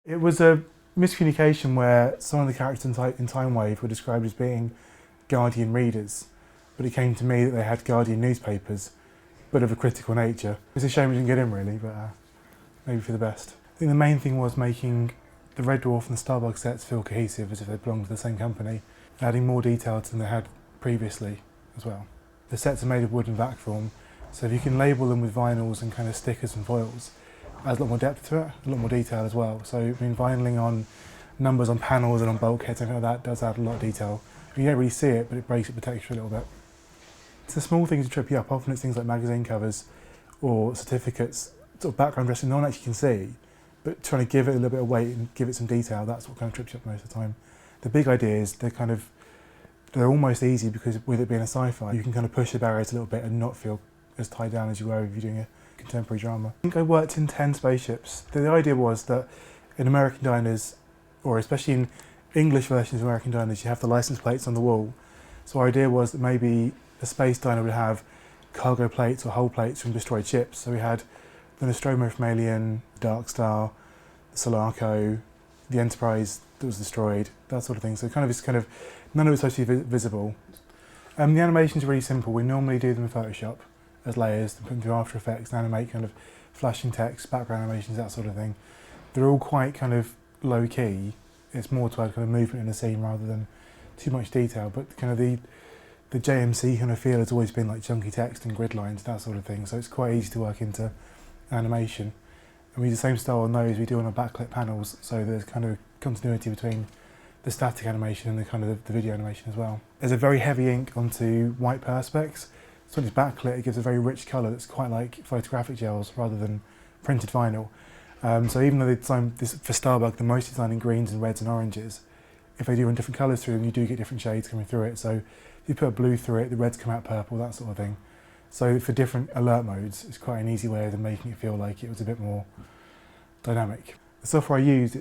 It was a miscommunication where some of the characters in Time Wave were described as being Guardian readers, but it came to me that they had Guardian newspapers, but of a critical nature. It's a shame we didn't get in really, but maybe for the best. I think the main thing was making the Red Dwarf and the Starbug sets feel cohesive as if they belonged to the same company, adding more detail than they had previously as well. The sets are made of wood and vac form, so if you can label them with vinyls and kind of stickers and foils, it adds a lot more depth to it, a lot more detail as well. So I mean, vinyling on numbers on panels and on bulkheads and everything like that does add a lot of detail. You don't really see it, but it breaks up the texture a little bit. It's the small things that trip you up. Often it's things like magazine covers or certificates, sort of background dressing no one actually can see, but trying to give it a little bit of weight and give it some detail, that's what kind of trips you up most of the time. The big ideas, they're almost easy because with it being a sci-fi, you can kind of push the barriers a little bit and not feel as tied down as you were if you're doing a contemporary drama. I think I worked in 10 spaceships. The idea was that in American diners, or especially in English versions of American diners, you have the license plates on the wall. So our idea was that maybe a space diner would have cargo plates or hull plates from destroyed ships. So we had the Nostromo from Alien, Dark Star, the Sulaco, the Enterprise that was destroyed, that sort of thing. So it's kind of none of it's supposed to be visible. The animation's really simple. We normally do them in Photoshop as layers, and put them through After Effects and animate kind of flashing text, background animations, that sort of thing. They're all quite kind of low key. It's more to add kind of movement in the scene rather than too much detail. But kind of the JMC kind of feel has always been like chunky text and grid lines, that sort of thing. So it's quite easy to work into animation. And we use the same style on those we do on our backlit panels. So there's kind of continuity between the static animation and the kind of the video animation as well. There's a very heavy ink onto white perspex. So when it's backlit, it gives a very rich colour that's quite like photographic gels rather than printed vinyl. So even though they designed this for Starbug, they're mostly designed in greens and reds and oranges. If they do run different colours through them, you do get different shades coming through it. So if you put a blue through it, the reds come out purple, that sort of thing. So for different alert modes, it's quite an easy way of making it feel like it was a bit more dynamic. The software I used,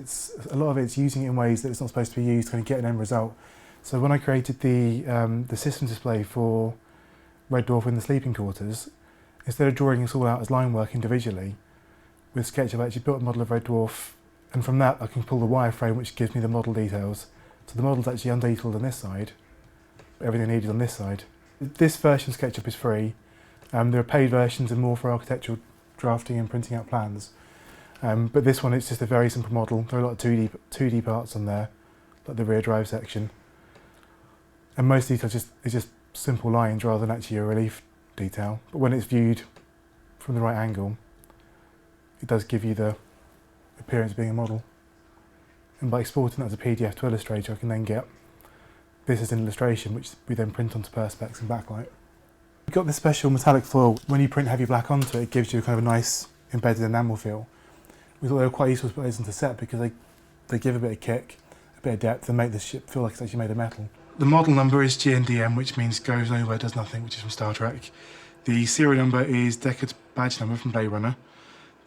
a lot of it's using it in ways that it's not supposed to be used to kind of get an end result. So when I created the system display for Red Dwarf in the sleeping quarters, instead of drawing this all out as line work individually, with Sketch I've actually built a model of Red Dwarf, and from that I can pull the wireframe which gives me the model details. So the model's actually undetailed on this side, but everything needed on this side. This version of SketchUp is free. There are paid versions and more for architectural drafting and printing out plans. But this one, it's just a very simple model. There are a lot of 2D parts on there, like the rear drive section. And most details is just simple lines rather than actually a relief detail. But when it's viewed from the right angle, it does give you the appearance of being a model. And by exporting that as a PDF to Illustrator, I can then get this as an illustration, which we then print onto Perspex and backlight. We've got this special metallic foil. When you print heavy black onto it, it gives you kind of a nice embedded enamel feel. We thought they were quite useful to put those into set because they give a bit of kick, a bit of depth, and make the ship feel like it's actually made of metal. The model number is GNDM, which means goes nowhere, does nothing, which is from Star Trek. The serial number is Deckard's badge number from Blade Runner.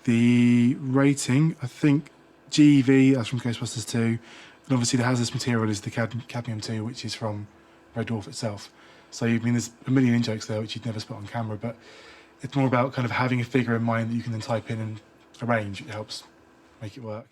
The rating, I think GEV, that's from Ghostbusters 2. And obviously the hazardous material is the cadmium 2, which is from Red Dwarf itself. So I mean, there's a million in-jokes there which you'd never spot on camera, but it's more about kind of having a figure in mind that you can then type in and arrange. It helps make it work.